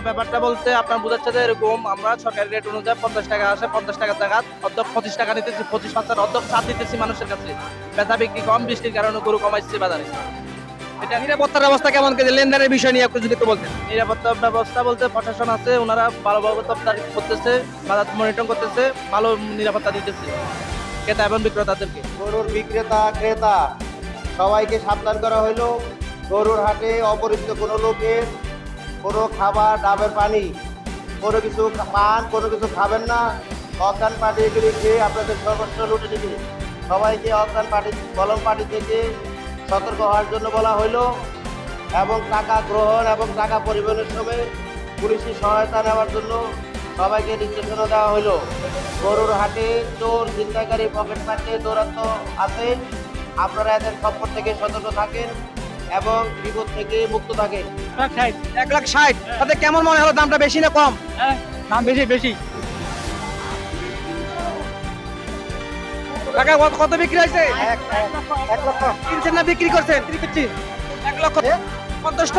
ব্যাপারটা বলতে আপনার বোঝাচ্ছে যে এরকম আমরা সরকারি রেট অনুযায়ী 50 টাকা আসে, 50 টাকা জায়গা অর্ধেক 25 টাকা নিতেছি, 25% অর্ধেক ছাড় দিতেছি মানুষের কাছে। বেচা বিক্রি কম, বৃষ্টির কারণে গরু কমাইছে বাজারে। এটা নিরাপত্তার অবস্থা কেমন, লেনদেনের বিষয় নিয়ে একটু যদি একটু বলতেন। নিরাপত্তা ব্যবস্থা বলতে প্রশাসন আছে, ওনারা ভালোভাবে তদারকি করতেছে, বাজার মনিটরিং করতেছে, ভালো নিরাপত্তা দিতেছে ক্রেতা এবং বিক্রেতাদেরকে। গরুর বিক্রেতা ক্রেতা সবাইকে সাবধান করা হলো, গরুর হাটে অপরিচিত কোনো লোকের কোনো খাবার, ডাবের পানি, কোনো কিছু পান, কোনো কিছু খাবেন না। অজ্ঞান পার্টি এগুলি খেয়ে আপনাদের সর্বস্ব লুটে নেবে। সবাইকে অজ্ঞান পার্টি, কলম পার্টি থেকে সতর্ক হওয়ার জন্য বলা হলো এবং টাকা গ্রহণ এবং টাকা পরিবহনের সময় পুলিশি সহায়তা নেওয়ার জন্য সবাইকে নির্দেশনা দেওয়া হলো। গরুর হাটে চোর, ছিনতাইকারী, পকেট মারতে দৌরাত্ম আছে। আপনারা এদের খপ্পর থেকে সতর্ক থাকেন এবং বিপদ থেকে মুক্ত থাকেন। 1,60,000, তাতে কেমন মনে হলো, দামটা বেশি না কম? দাম বেশি বেশি। টাকা কত বিক্রি হয়েছে? 1 লক্ষ। কিনছেন না বিক্রি করছেন? 1 লক্ষ 50।